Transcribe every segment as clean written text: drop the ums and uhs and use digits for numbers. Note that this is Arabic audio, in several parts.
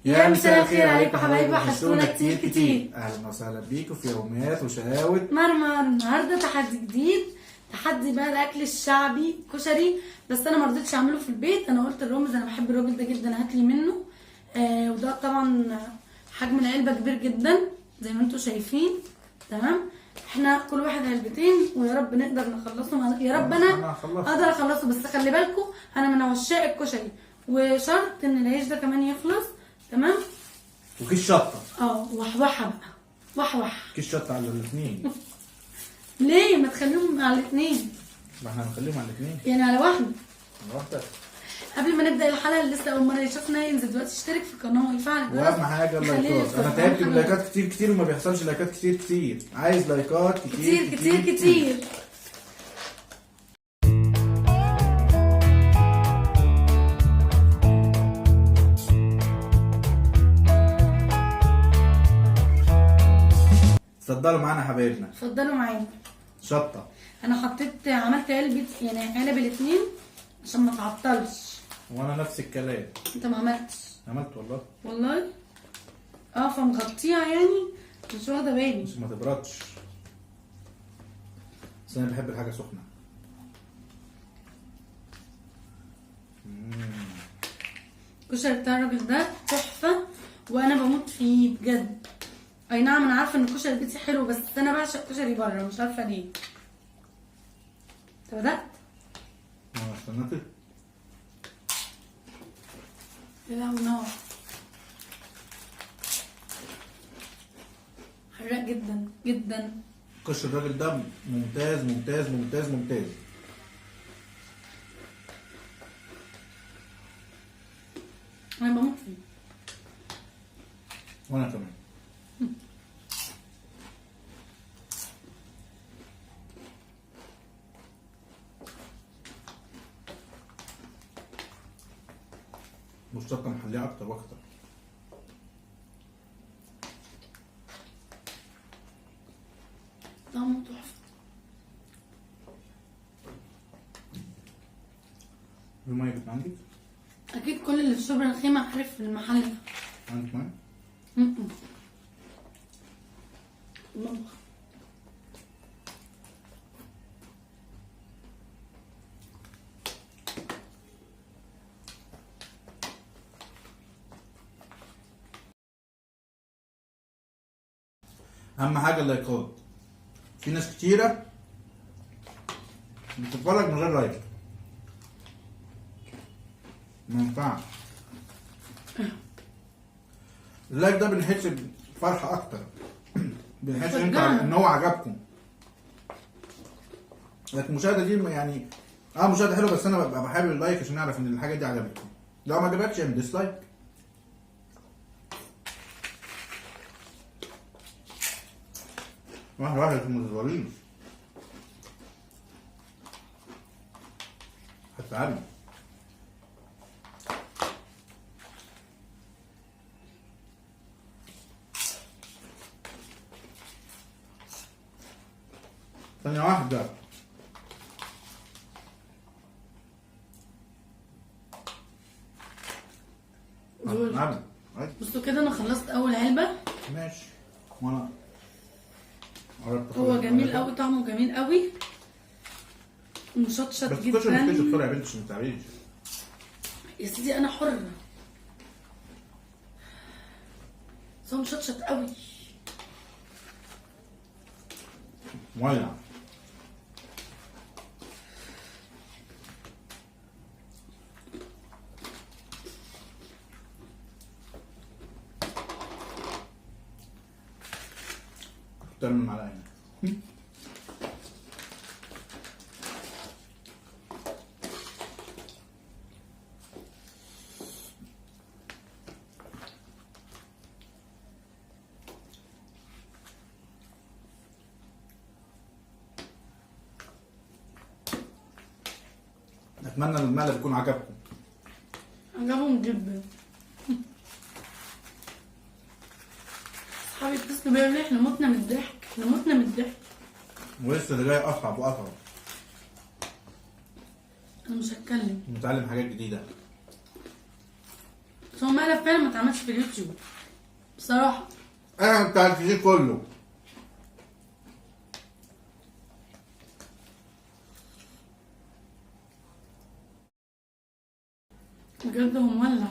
يا مساء الخير عليكم حبايبي، وحشتونا كتير كتير. كتير. اهلا وسهلا بيكم في يوميات وشقاوة مرمر النهارده تحدي جديد، تحدي بقى الاكل الشعبي كشري. بس انا ما رضيتش اعمله في البيت، انا قلت لرامز انا بحب الراجل ده جدا، هات لي منه. وده طبعا حجم العلبه كبير جدا زي ما انتم شايفين. تمام، احنا كل واحد علبتين، ويا رب نقدر نخلصهم، يا رب انا اقدر اخلصه. بس خلي بالكم انا من عشاق الكشري، وشرط ان العيش ده كمان يخلص. تمام، وكيس شطة. وحوحه بقى، وحوح. كيس شطة على الاثنين. ليه ما تخليهم على الاثنين؟ ما احنا هنخليهم على الاثنين. يعني على واحده. على واحدة. قبل ما نبدا الحلقه اللي لسه اول مره يشوفنا ينزل دلوقتي يشترك في القناه ويفعل الجرس. واهم حاجة اللايكات، انا تعبت من لايكات كتير كتير وما بيحصلش لايكات كتير كتير، عايز لايكات كتير كتير كتير كتير. اتفضلوا معانا حبايبنا. اتفضلوا معايا. شطة. انا عملت علب الاثنين عشان ما تعطلش. وانا نفس الكلام. انت ما عملتش؟ عملت والله. والله فمغطيها يعني، مش واخده بالي. مش ما تبردش، بس انا بحب الحاجة سخنة. الكشري بتاع الراجل ده تحفه، وانا بموت فيه بجد. اي نعم انا عارفه ان الكشري البيتي حلو، بس انا بعشق كشري بره، مش عارفه ليه. انت بدأت؟ انا استنيت. يا لهوي نار، حراق جدا جدا. كشري الراجل ده ممتاز ممتاز ممتاز ممتاز. انا بموت فيه. وانا كمان. والشطة محلية اكتر واكتر. طعمه تحفه. المية بت عندك؟ اكيد كل اللي في شبرا الخيمه عارف المحل ده. عندك مية؟ المطبخ. اهم حاجة اللايكات. في ناس كتيرة بتتفرج من غير لايك، ما ينفعش. اللايك ده بنحس بفرحة أكتر، بنحس إن هو عجبكم. لكن المشاهدة دي يعني مشاهدة حلوة، بس أنا ببقى بحب اللايك عشان أعرف إن الحاجة دي عجبتكم. لو ما عجبتش اعمل ديسلايك. واحد واحد في المتظاهرين هتتعبي. ثانية واحدة. بصوا كده انا خلصت اول علبه. ماشي. وانا هو جميل قوي، طعمه جميل قوي، مشطشط جدا. بس كشري بسرعة يا بنتي عشان ما تتعبيش. يا سيدي انا حره، بس هو مشطشط قوي. مولع. تعمل معلقة هنا. اتمنى ان المقلب يكون عجبكم. عجبهم جدا. اصحابي اتصلوا بيا يقولوا احنا متنا من الضحك، احنا متنا من الضحك. ولسه اللي جاي اصعب واصعب. انا مش هتكلم. متعلم حاجات جديده. بس هو مقلب فعلا ما اتعملش في اليوتيوب بصراحه. انا بتاع الفيجيك كله. بجد هو مولع.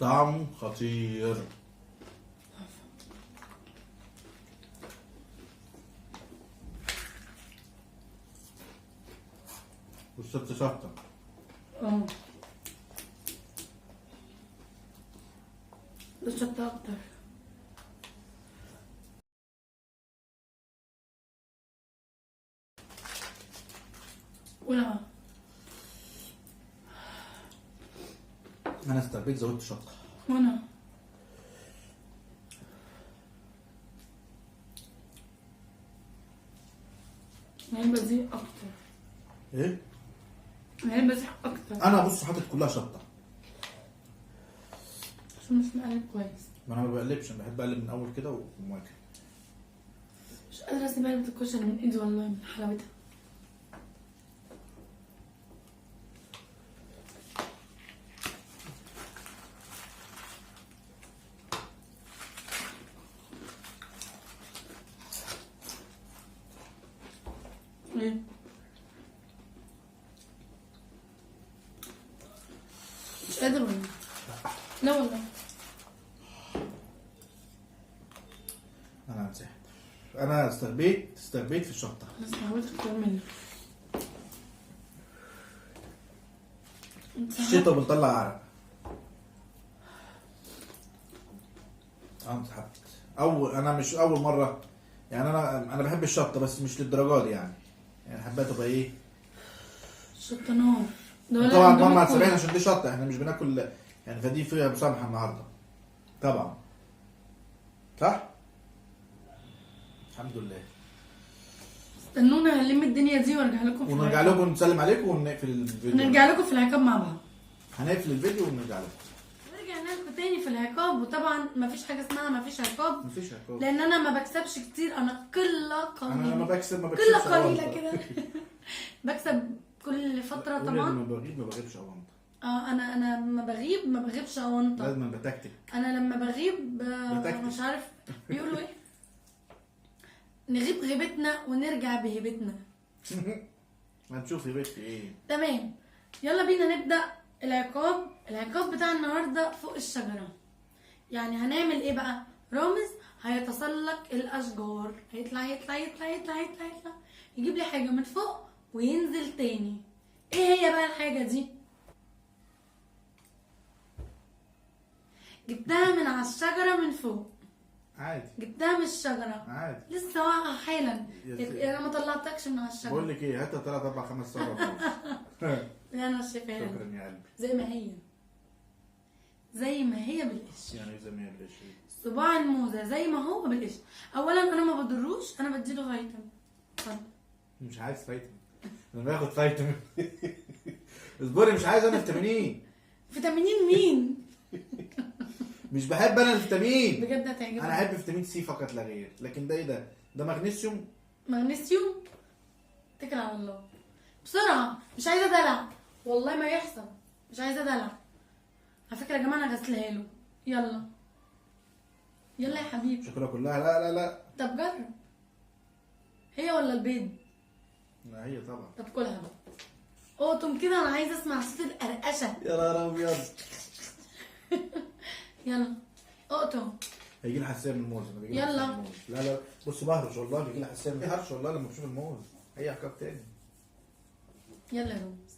طعمه خطير. والست شطة. اه بس شطة اكتر. ولا انا استربيت زودت شطة. وانا العلبة دي اكتر. ايه؟ العلبة دي اكتر انا بص حاطط كلها شطة عشان مش مقلب كويس. ما انا ما بقلبش، انا بحب اقلب من اول كده ومواكل. مش قادرة اسيب علبة الكشري من ايدي والله من حلاوتها. ايه مش قادر والله. لا والله. انا انسحب. انا استربيت في الشطة. بس حاولت اختار منك. الشتا وبنطلع عرق. انا انسحبت. انا مش اول مرة يعني. انا بحب الشطة بس مش للدرجة دي يعني حبيت تبقى ايه. الشطة نار. ده ولا طبعا اندومي ماما كله. هتسامحنا عشان دي شطة، احنا مش بناكل يعني، فدي فيها مسامحة النهارده. طبعا صح؟ الحمد لله. استنونا نلم الدنيا دي وارجع لكم في ونرجع العقاب. لكم نسلم عليكم ونقفل الفيديو. نرجع لكم في العقاب مع بعض. هنقفل الفيديو ونرجع لكم. رجعنا لكم تاني في العقاب، وطبعا مفيش حاجه اسمها مفيش عقاب، مفيش عقاب. لان انا ما بكسبش كتير، انا قله قليله. انا لما بكسب ما بكسبش قله قليله أونطة. كده. بكسب كل فتره قولي طبعا. لما بغيب ما بغيبش أونطة. انا لما بغيب ما بغيبش اونطه. لازم بتكتك. انا لما بغيب بتكتك. مش عارف بيقولوا ايه، نغيب غيبتنا ونرجع بهيبتنا. ما تشوفي يا بنتي ايه. تمام، يلا بينا نبدأ العقاب بتاع النهاردة فوق الشجرة. يعني هنعمل ايه بقى؟ رامز هيتسلق الأشجار، هيطلع يطلع يطلع يطلع يطلع يطلع يجيب لي حاجة من فوق وينزل تاني. ايه هي بقى الحاجة دي؟ جبتها من على الشجرة من فوق. عادي. جبتها من الشجرة. عادي. لسه واقعة حالا. يا انا ما طلعتكش من على الشجرة. بقول لك ايه، هاتها 3 4 5 صور. انا شايفاها شكرا يا قلبي. زي ما هي، زي ما هي بالقشر. يعني زي ما هي بالقشر. صباع الموزة زي ما هو بالقشر. اولا انا ما بضروش، انا بديله فيتامين. اتفضل. مش عايز فيتامين. انا باخد فيتامين. اصبري، مش عايز انا فيتامين. فيتامينين مين؟ مش بحب انا الفيتامين. بجد هتعجبك. انا احب فيتامين سي فقط لا غير، لكن ده ايه ده؟ ده مغنيسيوم. مغنيسيوم. اتكل على الله بسرعة، مش عايزة دلع والله ما يحصل، مش عايزة دلع. على فكرة يا جماعة انا غسلها له. يلا يلا يا حبيبي. شكلها كلها. لا لا لا. طب جرب، هي ولا البيض؟ لا هي طبعا. طب كلها بقى. اقطم كده، انا عايزة اسمع صوت القرقشة. يا نهار ابيض. يلا اقطم. هيجي لي حساسيه من الموز. أنا بيجي لي يلا. حساسية من الموز. لا لا بص بهرش والله، بيجي لي حساسيه من هرش والله لما بشوف الموز. اي حكايه تاني. يلا يا رامز،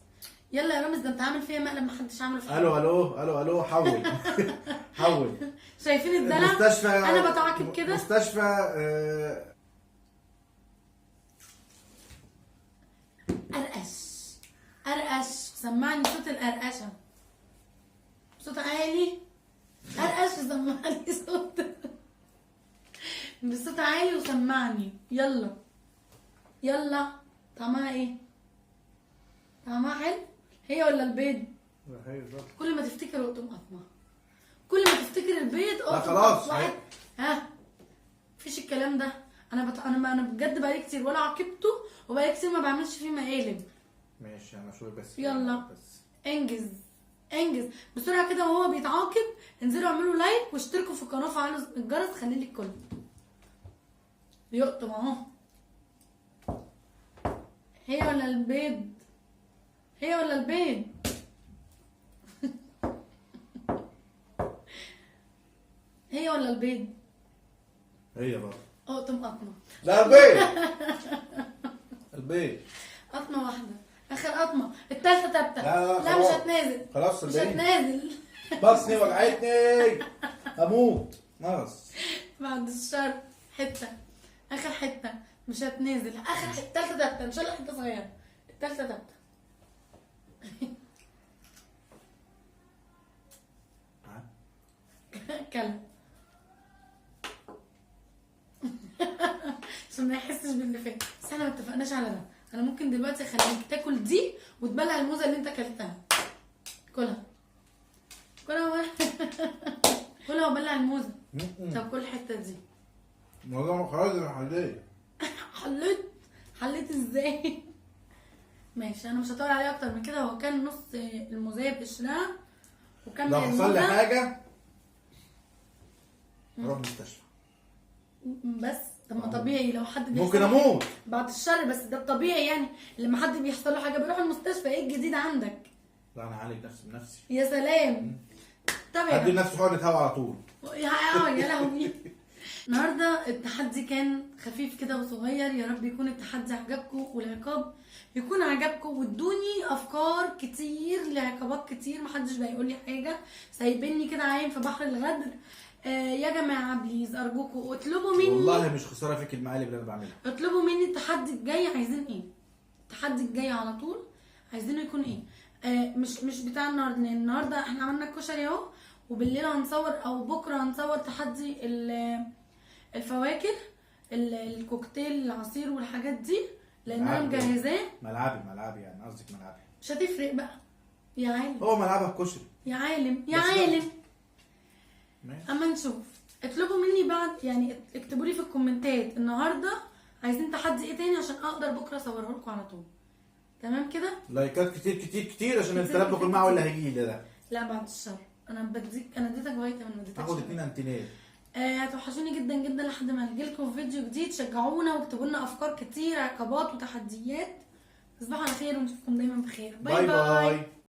يلا يا رامز، ده انت عامل فيا مقلب محدش عامله فيا. الو الو الو الو. حول. حول. شايفين الدلع؟ مستشفى. انا بتعاقب كده. مستشفى. قرقش قرقش، سمعني صوت القرقشه، صوت عالي. قرقش سمعني صوت بصوت عالي وسمعني. يلا يلا. طعمها ايه؟ طعمها حلو؟ هي ولا البيض؟ لا هي بالظبط. كل ما تفتكر اقطم قطمه، كل ما تفتكر البيض لا اقطم خلاص. واحد. ها مفيش الكلام ده. انا بجد بقالي كتير ولا عاقبته، وبقالي كتير ما بعملش فيه مقالب. ماشي انا شوي بس. يلا. بس انجز انجز بسرعه كده وهو بيتعاقب. انزلوا اعملوا لايك واشتركوا في القناه وفعلوا الجرس، خلي لي الكل بيقطم اهو. هي ولا البيض؟ هي ولا البيض؟ هي ولا البيض؟ هي بقى. اقطم قطمه. لا البيض. البيض. قطمه واحده، اخر قطمه، التالتة تابتة. لا لا مش هتنازل. خلاص مش البيض. هتنازل. بطني وجعتني هموت نقص. بعد الشر حته، اخر حته مش هتنازل. اخر حته، التالتة تابتة ان شاء الله حته صغيره، التالتة تابتة. كلب. عشان ما يحسش باللي فات. بس احنا ما اتفقناش على ده. انا ممكن دلوقتي اخليك تاكل دي وتبلع الموزه اللي انت اكلتها. كلها كلها كلها وبلع الموزه. طب كل الحته دي. الموضوع خلاص انا حليت. حليت ازاي؟ ماشي انا مش هطول عليه اكتر من كده. هو كان نص الموزايه بقشرها وكان لو حصل لي حاجه اروح المستشفى. بس طب ما طبيعي لو حد بيحصل ممكن اموت بعد الشر، بس ده الطبيعي يعني. لما حد بيحصل له حاجه بيروح المستشفى. ايه الجديد عندك؟ لا انا هعالج نفسي بنفسي. يا سلام. طب هدي لنفسي حقنة هوا على طول. يا لهوي. النهارده التحدي كان خفيف كده وصغير. يا رب يكون التحدي عجبكم والعقاب يكون عجبكم، وادوني افكار كتير لعقابات كتير. محدش بقى يقول لي حاجه، سايبيني كده عايم في بحر الغدر. يا جماعه بليز ارجوكم اطلبوا مني، والله مش خساره فيك المقالب اللي انا بعملها. اطلبوا مني التحدي الجاي عايزين ايه. التحدي الجاي على طول عايزينه يكون ايه. مش بتاع النهارده، لان النهارده احنا عملنا الكشري اهو، وبالليل هنصور او بكره هنصور تحدي الفواكه، الكوكتيل، العصير والحاجات دي، لان انا مجهزاه. ملعبي يعني قصدك ملعبي. مش هتفرق بقى يا عالم. هو ملعبها الكشري يا عالم يا عالم. ماشي. اما نشوف. اطلبوا مني بعد يعني، اكتبوا لي في الكومنتات النهارده عايزين تحدي ايه تاني عشان اقدر بكره اصوره لكم على طول. تمام كده. لايكات كتير كتير كتير عشان التلبك المعوي اللي هيجي لي ده. لا بعد الشر. انا اديتك فيتامين ما اديتكش. هاخد 2 انتينات. هتوحشوني جدا جدا لحد ما نجيلكم في فيديو جديد. شجعونا واكتبوا لنا افكار كتير، عقابات وتحديات. تصبحوا على خير ونشوفكم دايما بخير. باي باي.